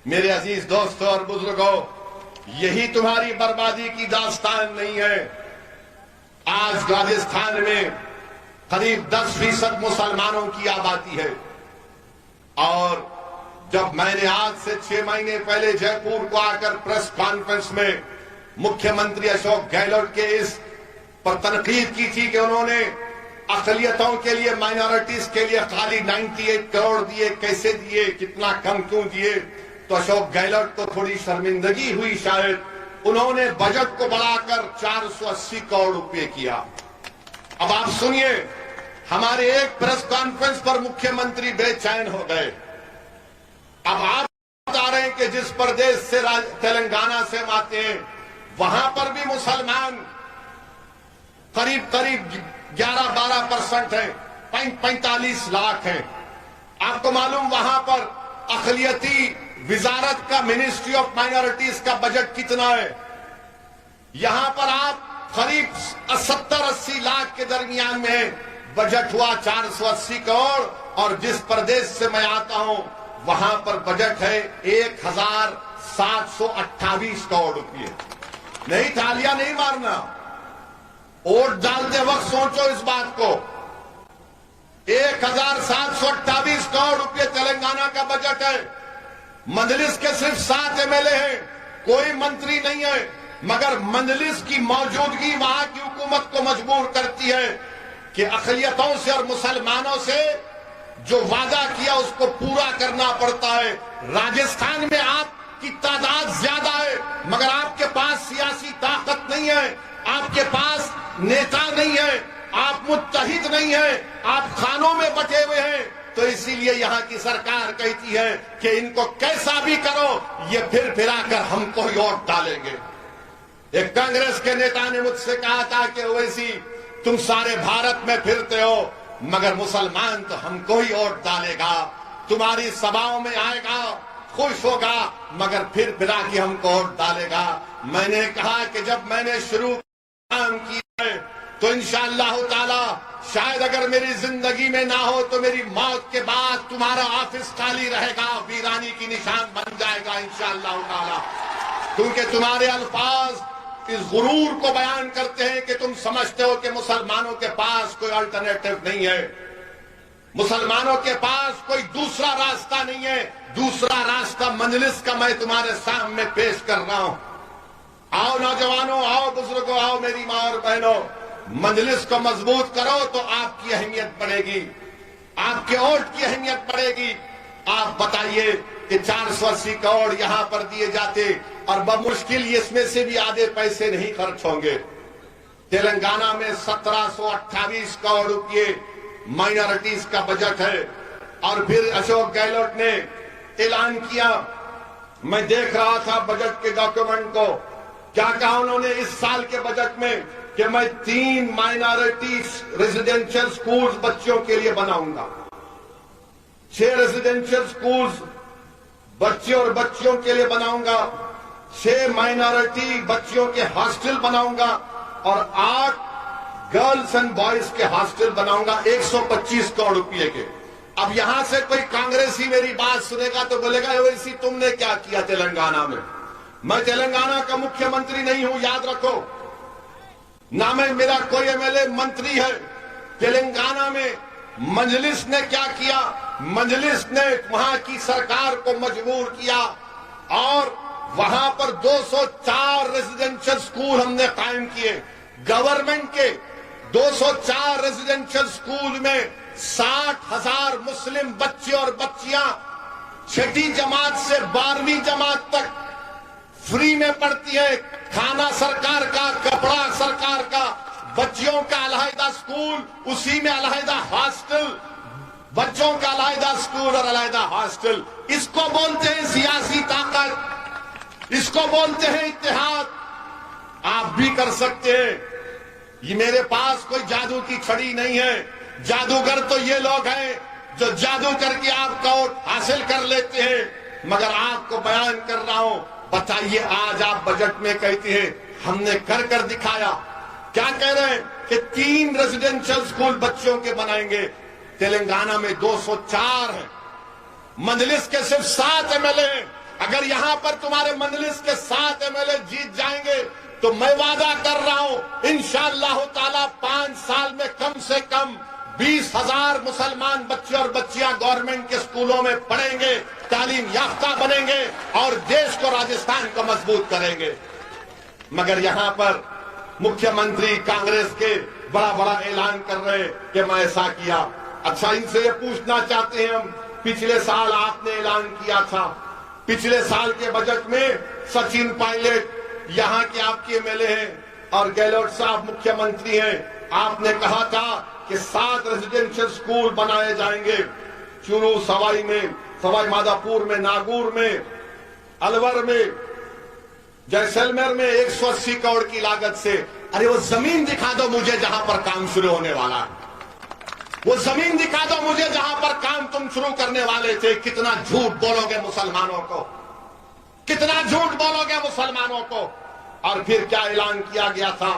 میرے عزیز دوستوں اور بزرگوں، یہی تمہاری بربادی کی داستان نہیں ہے۔ آج راجستھان میں قریب 10% مسلمانوں کی آبادی ہے، اور جب میں نے آج سے 6 مہینے پہلے جے پور کو آ کر پریس کانفرنس میں مکھیہ منتری اشوک گہلوٹ کے اس پر تنقید کی تھی کہ انہوں نے اقلیتوں کے لیے، مائنورٹیز کے لیے خالی 98 کروڑ دیے، کیسے دیے، کتنا کم کیوں دیے، تو اشوک گہلوٹ کو تھوڑی شرمندگی ہوئی شاید۔ انہوں نے بجٹ کو بڑھا کر 480 کروڑ روپے کیا۔ اب آپ سنیے، ہمارے ایک پریس کانفرنس پر مکھیہ منتری بے چین ہو گئے۔ اب آپ بتا رہے ہیں کہ جس پردیش سے تلنگانہ سے ہم آتے ہیں وہاں پر بھی مسلمان قریب 11-12% ہیں، 45 لاکھ ہیں۔ آپ کو معلوم وہاں پر اقلیتی وزارت کا، منسٹری آف مائنورٹیز کا بجٹ کتنا ہے؟ یہاں پر آپ قریب 70-80 لاکھ کے درمیان میں ہیں، بجٹ ہوا 480 کروڑ، اور جس پردیش سے میں آتا ہوں وہاں پر بجٹ ہے 1728 کروڑ روپے۔ نہیں، تالیاں نہیں مارنا، ووٹ ڈالتے وقت سوچو اس بات کو۔ 1728 کروڑ روپے تلنگانہ کا بجٹ ہے۔ مجلس کے صرف 7 MLA ہیں، کوئی منتری نہیں ہے، مگر مجلس کی موجودگی وہاں کی حکومت کو مجبور کرتی ہے کہ اقلیتوں سے اور مسلمانوں سے جو وعدہ کیا اس کو پورا کرنا پڑتا ہے۔ راجستھان میں آپ کی تعداد زیادہ ہے، مگر آپ کے پاس سیاسی طاقت نہیں ہے، آپ کے پاس نیتا نہیں ہے، آپ متحد نہیں ہیں، آپ خانوں میں بٹے ہوئے ہیں۔ تو اسی لیے یہاں کی سرکار کہتی ہے کہ ان کو کیسا بھی کرو، یہ پھرا کر ہم کو ہی ووٹ ڈالیں گے۔ ایک کانگریس کے نیتا نے مجھ سے کہا تھا کہ اویسی، تم سارے بھارت میں پھرتے ہو مگر مسلمان تو ہم کو ہی ووٹ ڈالے گا، تمہاری سبھاؤں میں آئے گا، خوش ہوگا، مگر پھرا کے ہم کو ووٹ ڈالے گا۔ میں نے کہا کہ جب میں نے شروع کام کیا ہے تو انشاءاللہ تعالی، شاید اگر میری زندگی میں نہ ہو تو میری موت کے بعد تمہارا آفس خالی رہے گا، ویرانی کی نشان بن جائے گا انشاءاللہ تعالی، کیونکہ تمہارے الفاظ اس غرور کو بیان کرتے ہیں کہ تم سمجھتے ہو کہ مسلمانوں کے پاس کوئی الٹرنیٹو نہیں ہے، مسلمانوں کے پاس کوئی دوسرا راستہ نہیں ہے۔ دوسرا راستہ مجلس کا میں تمہارے سامنے پیش کر رہا ہوں۔ آؤ نوجوانوں، آؤ بزرگوں، آؤ میری ماں اور بہنوں، مجلس کو مضبوط کرو تو آپ کی اہمیت بڑھے گی، آپ کے ووٹ کی اہمیت بڑھے گی۔ آپ بتائیے کہ 480 کروڑ یہاں پر دیے جاتے اور بمشکل اس میں سے بھی آدھے پیسے نہیں خرچ ہوں گے۔ تلنگانہ میں 1728 کروڑ روپے مائنورٹیز کا بجٹ ہے، اور پھر اشوک گہلوٹ نے اعلان کیا، میں دیکھ رہا تھا بجٹ کے ڈاکیومنٹ کو، کیا کہا انہوں نے اس سال کے بجٹ میں کہ میں 3 مائنورٹیز ریزیڈینشل سکولز بچوں کے لیے بناؤں گا، 6 ریزیڈینشل سکولز بچے اور بچیوں کے لیے بناؤں گا، 6 مائنورٹی بچیوں کے ہاسٹل بناؤں گا، اور 8 گرلز اینڈ بوائز کے ہاسٹل بناؤں گا 125 کروڑ روپے کے۔ اب یہاں سے کوئی کانگریسی میری بات سنے گا تو بولے گا اویسی تم نے کیا کیا تلنگانہ میں؟ میں تلنگانہ کا مکھیہ منتری نہیں ہوں، یاد رکھو، نہ میں میرا کوئی MLA منتری ہے۔ تلنگانہ میں مجلس نے کیا کیا؟ مجلس نے وہاں کی سرکار کو مجبور کیا، اور وہاں پر 204 ریزیڈینشل سکول ہم نے قائم کیے۔ گورنمنٹ کے 204 ریزیڈینشل سکول میں 60,000 مسلم بچے اور بچیاں 6ٹھی جماعت سے 12ویں جماعت تک فری میں پڑھتی ہے۔ کھانا سرکار کا، کپڑا سرکار کا، بچیوں کا علیحدہ سکول، اسی میں علیحدہ ہاسٹل، بچوں کا علیحدہ سکول اور علیحدہ ہاسٹل۔ اس کو بولتے ہیں سیاسی طاقت، اس کو بولتے ہیں اتحاد۔ آپ بھی کر سکتے ہیں، یہ میرے پاس کوئی جادو کی چھڑی نہیں ہے۔ جادوگر تو یہ لوگ ہیں جو جادو کر کے آپ کا ووٹ حاصل کر لیتے ہیں، مگر آپ کو بیان کر رہا ہوں۔ بتائیے، آج آپ بجٹ میں کہتے ہیں ہم نے کر دکھایا۔ کیا کہہ رہے ہیں کہ 3 ریزیڈینشل سکول بچوں کے بنائیں گے۔ تلنگانہ میں 204 ہیں، مجلس کے صرف 7 MLA ہیں۔ اگر یہاں پر تمہارے مجلس کے 7 MLA جیت جائیں گے تو میں وعدہ کر رہا ہوں انشاءاللہ تعالی 5 سال میں کم سے کم 20,000 مسلمان بچے اور بچیاں گورنمنٹ کے اسکولوں میں پڑھیں گے، تعلیم یافتہ بنیں گے اور دیش کو، راجستھان کو مضبوط کریں گے۔ مگر یہاں پر مکھیہ منتری کانگریس کے بڑا بڑا اعلان کر رہے کہ میں ایسا کیا۔ اچھا، ان سے یہ پوچھنا چاہتے ہیں ہم، پچھلے سال آپ نے اعلان کیا تھا، پچھلے سال کے بجٹ میں سچن پائلٹ یہاں کے آپ کے MLA ہیں اور گہلوٹ صاحب مکھیہ منتری ہیں، آپ نے کہا تھا کہ 7 ریزیڈنشل سکول بنائے جائیں گے، چورو، سوائی میں، سوائی مادھوپور میں، ناگور میں، الور میں، جیسلمیر میں 180 کروڑ کی لاگت سے۔ ارے وہ زمین دکھا دو مجھے جہاں پر کام شروع ہونے والا ہے، وہ زمین دکھا دو مجھے جہاں پر کام تم شروع کرنے والے تھے۔ کتنا جھوٹ بولو گے مسلمانوں کو، کتنا جھوٹ بولو گے مسلمانوں کو۔ اور پھر کیا اعلان کیا گیا تھا؟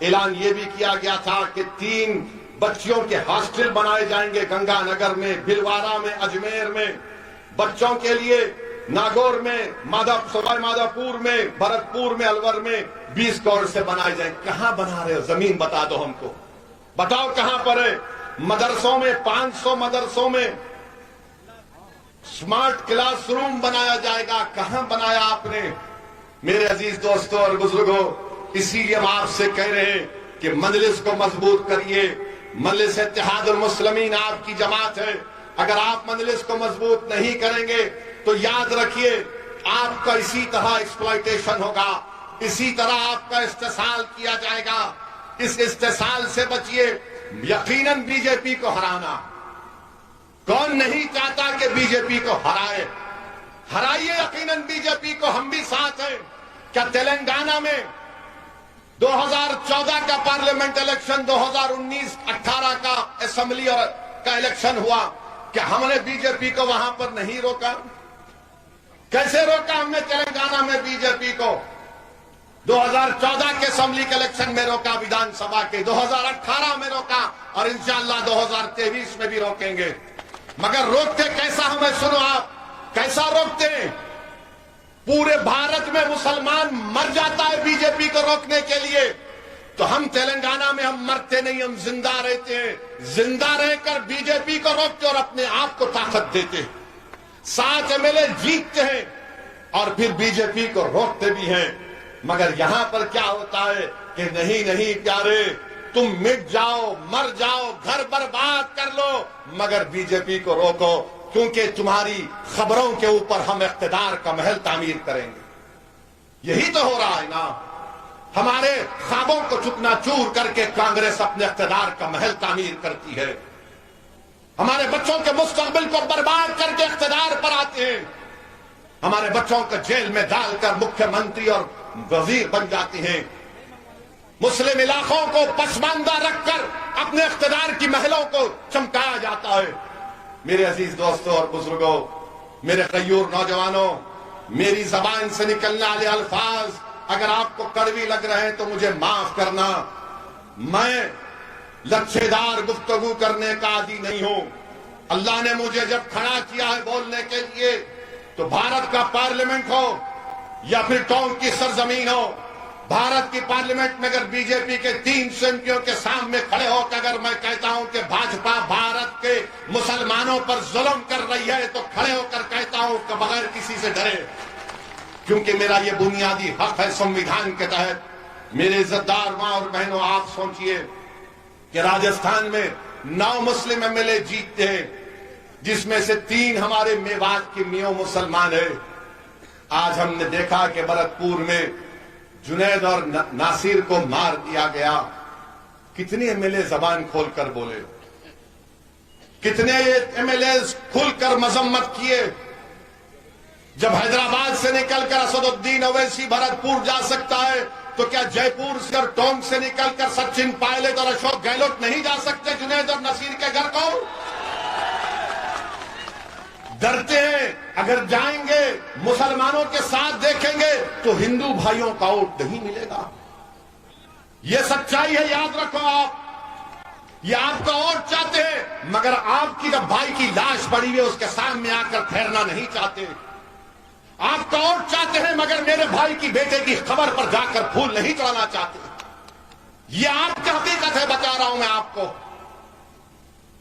اعلان یہ بھی کیا گیا تھا کہ 3 بچیوں کے ہاسٹل بنائے جائیں گے گنگا نگر میں، بھلوارہ میں، اجمیر میں، بچوں کے لیے ناگور میں، سوائی مادھوپور میں، بھرتپور میں، الور میں 20 کروڑ سے بنائے جائیں۔ کہاں بنا رہے ہو؟ زمین بتا دو ہم کو، بتاؤ کہاں پر ہے؟ مدرسوں میں 500 مدرسوں میں سمارٹ کلاس روم بنایا جائے گا، کہاں بنایا آپ نے؟ میرے عزیز دوستوں اور بزرگوں، اسی لیے ہم آپ سے کہہ رہے ہیں کہ مجلس کو مضبوط کریے۔ مجلس اتحاد المسلمین آپ کی جماعت ہے، اگر آپ مجلس کو مضبوط نہیں کریں گے تو یاد رکھیے آپ کا اسی طرح ایکسپلائٹیشن ہوگا، اسی طرح آپ کا استحصال کیا جائے گا۔ اس استحصال سے بچیے۔ یقیناً بی جے پی کو ہرانا، کون نہیں چاہتا کہ بی جے پی کو ہرائے؟ ہرائیے یقیناً بی جے پی کو، ہم بھی ساتھ ہیں۔ کیا تلنگانہ میں 2014 کا پارلیمنٹ الیکشن، 2019-18 کا اسمبلی کا الیکشن ہوا، کیا ہم نے بی جے پی کو وہاں پر نہیں روکا؟ کیسے روکا ہم نے تلنگانہ میں بی جے پی کو؟ 2014 کے اسمبلی کے الیکشن میں روکا، ویدھان سبھا کے 2018 میں روکا اور انشاءاللہ 2023 میں بھی روکیں گے۔ مگر روکتے کیسا ہمیں سنو آپ، کیسا روکتے ہیں؟ پورے بھارت میں مسلمان مر جاتا ہے بی جے پی کو روکنے کے لیے، تو ہم تلنگانہ میں ہم مرتے نہیں، ہم زندہ رہتے ہیں، زندہ رہ کر بی جے پی کو روکتے اور اپنے آپ کو طاقت دیتے ہیں۔ 7 MLA جیتتے ہیں اور پھر بی جے پی کو روکتے بھی ہیں۔ مگر یہاں پر کیا ہوتا ہے کہ نہیں پیارے، تم مٹ جاؤ، مر جاؤ، گھر برباد کر لو، مگر بی جے پی کو روکو، کیونکہ تمہاری خبروں کے اوپر ہم اقتدار کا محل تعمیر کریں گے۔ یہی تو ہو رہا ہے نا، ہمارے خوابوں کو چکنا چور کر کے کانگریس اپنے اقتدار کا محل تعمیر کرتی ہے، ہمارے بچوں کے مستقبل کو برباد کر کے اقتدار پر آتے ہیں، ہمارے بچوں کو جیل میں ڈال کر مکھیہ منتری اور وزیر بن جاتے ہیں، مسلم علاقوں کو پسماندہ رکھ کر اپنے اقتدار کی محلوں کو چمکایا جاتا ہے۔ میرے عزیز دوستوں اور بزرگوں، میرے غیور نوجوانوں، میری زبان سے نکلنے والے الفاظ اگر آپ کو کڑوی لگ رہے ہیں تو مجھے معاف کرنا، میں لچھے دار گفتگو کرنے کا عادی نہیں ہوں۔ اللہ نے مجھے جب کھڑا کیا ہے بولنے کے لیے، تو بھارت کا پارلیمنٹ ہو یا پھر ٹونک کی سرزمین ہو، بھارت کی پارلیمنٹ میں اگر بی جے پی کے 300 MPوں کے سامنے کھڑے ہو کہ اگر میں کہتا ہوں کہ بھاجپا بھارت کے مسلمانوں پر ظلم کر رہی ہے، تو کھڑے ہو کر کہتا ہوں کہ بغیر کسی سے ڈرے، کیونکہ میرا یہ بنیادی حق ہے سنویدھان کے تحت۔ میرے عزتدار ماں اور بہنوں، آپ سوچئے کہ راجستھان میں 9 مسلم MLA جیتتے ہیں، جس میں سے 3 ہمارے میوات کے میوں مسلمان ہیں۔ آج ہم نے دیکھا کہ بھرتپور میں جنید اور ناصر کو مار دیا گیا۔ کتنے MLA زبان کھول کر بولے، کتنے MLA کھل کر مذمت کیے۔ جب حیدرآباد سے نکل کر اسد الدین اویسی بھرتپور جا سکتا ہے، تو کیا جے پور سے اور ٹونک سے نکل کر سچن پائلٹ اور اشوک گہلوٹ نہیں جا سکتے جنید اور نصیر کے گھر کو؟ ڈرتے ہیں، اگر جائیں گے مسلمانوں کے ساتھ دیکھیں گے تو ہندو بھائیوں کا ووٹ نہیں ملے گا۔ یہ سچائی ہے، یاد رکھو آپ، یہ آپ کا ووٹ چاہتے ہیں، مگر آپ کی جب بھائی کی لاش پڑی ہوئی اس کے سامنے آ کر ٹھہرنا نہیں چاہتے۔ آپ اور چاہتے ہیں مگر میرے بھائی کی بیٹے کی خبر پر جا کر پھول نہیں چڑھانا چاہتے. یہ آپ کی حقیقت ہے, بتا رہا ہوں میں آپ کو.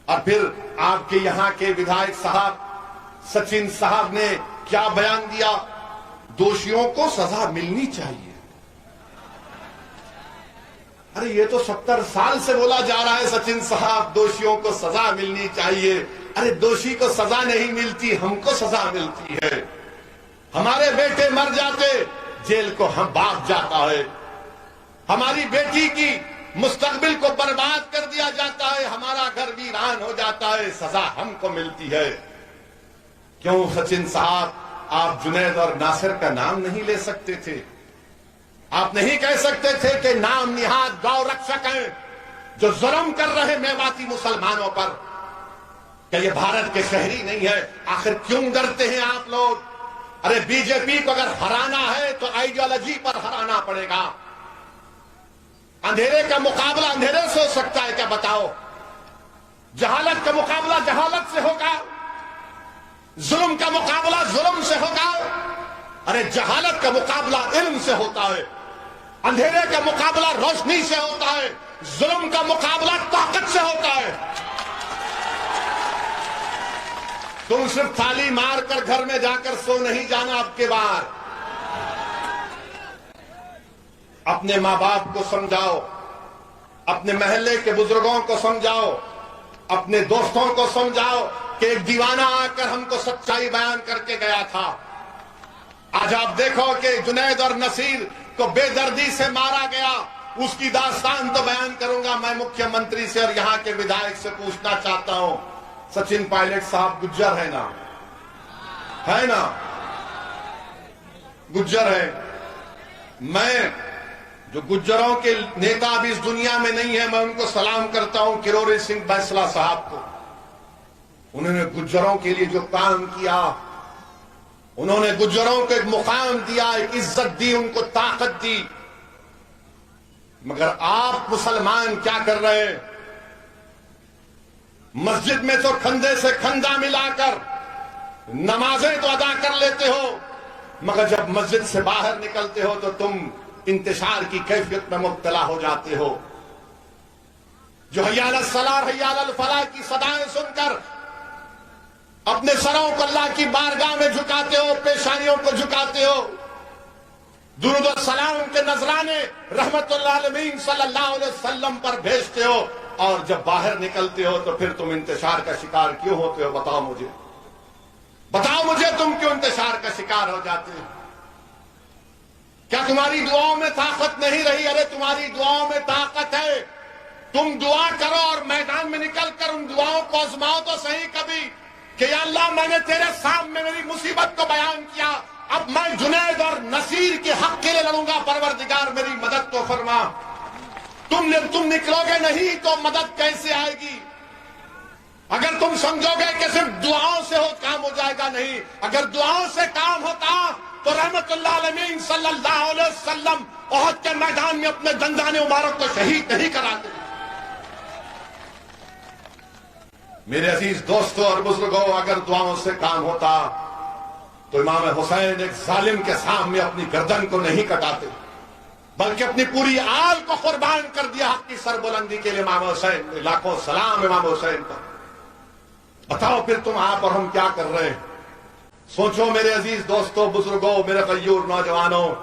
اور پھر آپ کے یہاں کے ودھائک صاحب سچن صاحب نے کیا بیان دیا؟ دوشیوں کو سزا ملنی چاہیے. ارے یہ تو 70 سال سے بولا جا رہا ہے سچن صاحب, دوشیوں کو سزا ملنی چاہیے. ارے دوشی کو سزا نہیں ملتی, ہم کو سزا ملتی ہے. ہمارے بیٹے مر جاتے, جیل کو ہم باپ جاتا ہے. ہماری بیٹی کی مستقبل کو برباد کر دیا جاتا ہے, ہمارا گھر ویران ہو جاتا ہے, سزا ہم کو ملتی ہے. کیوں سچن صاحب آپ جنید اور ناصر کا نام نہیں لے سکتے تھے؟ آپ نہیں کہہ سکتے تھے کہ نام نہاد گو رکشک ہیں جو ظلم کر رہے میواتی مسلمانوں پر, کہ یہ بھارت کے شہری نہیں ہے؟ آخر کیوں ڈرتے ہیں آپ لوگ؟ ارے بی جے پی کو اگر ہرانا ہے تو آئیڈیالوجی پر ہرانا پڑے گا. اندھیرے کا مقابلہ اندھیرے سے ہو سکتا ہے کیا بتاؤ؟ جہالت کا مقابلہ جہالت سے ہوگا, ظلم کا مقابلہ ظلم سے ہوگا. ارے جہالت کا مقابلہ علم سے ہوتا ہے, اندھیرے کا مقابلہ روشنی سے ہوتا ہے, ظلم کا مقابلہ طاقت سے ہوتا ہے. تم صرف تھالی مار کر گھر میں جا کر سو نہیں جانا. اب کے بار اپنے ماں باپ کو سمجھاؤ, اپنے محلے کے بزرگوں کو سمجھاؤ, اپنے دوستوں کو سمجھاؤ کہ ایک دیوانہ آ کر ہم کو سچائی بیان کر کے گیا تھا. آج آپ دیکھو کہ جنید اور نصیر کو بے دردی سے مارا گیا. اس کی داستان تو بیان کروں گا میں مکھیہ منتری سے اور یہاں کے ودھائک سے پوچھنا چاہتا ہوں. سچن پائلٹ صاحب گجر ہے نا؟ ہے نا؟ گجر ہے. میں جو گجروں کے نیتا اب اس دنیا میں نہیں ہے, میں ان کو سلام کرتا ہوں. کروری سنگھ بینسلا صاحب کو, انہوں نے گجروں کے لیے جو کام کیا, انہوں نے گجروں کو ایک مقام دیا, ایک عزت دی, ان کو طاقت دی. مگر آپ مسلمان کیا کر رہے ہیں؟ مسجد میں تو کھندے سے کھندا ملا کر نمازیں تو ادا کر لیتے ہو, مگر جب مسجد سے باہر نکلتے ہو تو تم انتشار کی کیفیت میں مبتلا ہو جاتے ہو. جو حی علی الصلاۃ حی علی الفلاح کی صدائیں سن کر اپنے سروں کو اللہ کی بارگاہ میں جھکاتے ہو, پیشانیوں کو جھکاتے ہو, درود و سلام کے نذرانے رحمت اللہ علیہ صلی اللہ علیہ وسلم پر بھیجتے ہو, اور جب باہر نکلتے ہو تو پھر تم انتشار کا شکار کیوں ہوتے ہو؟ بتاؤ مجھے تم کیوں انتشار کا شکار ہو جاتے ہو؟ کیا تمہاری دعاؤں میں طاقت نہیں رہی؟ ارے تمہاری دعاؤں میں طاقت ہے. تم دعا کرو اور میدان میں نکل کر ان دعاؤں کو آزماؤ تو صحیح کبھی کہ یا اللہ میں نے تیرے سامنے میری مصیبت کو بیان کیا, اب میں جنید اور نصیر کے حق کے لیے لڑوں گا, پروردگار میری مدد تو فرما. تم نکلو گے نہیں تو مدد کیسے آئے گی؟ اگر تم سمجھو گے کہ صرف دعاؤں سے کام ہو جائے گا, نہیں. اگر دعاؤں سے کام ہوتا تو رحمت اللہ علیہ صلی اللہ علیہ وسلم احد کے میدان میں اپنے دندان مبارک کو شہید نہیں کراتے. میرے عزیز دوستوں اور بزرگوں, اگر دعاؤں سے کام ہوتا تو امام حسین ایک ظالم کے سامنے اپنی گردن کو نہیں کٹاتے, بلکہ اپنی پوری آل کو قربان کر دیا حق کی سربلندی کے لیے. امام حسین, لاکھوں سلام امام حسین پر. بتاؤ پھر تم آپ اور ہم کیا کر رہے ہیں؟ سوچو میرے عزیز دوستوں, بزرگوں, میرے غیور نوجوانوں.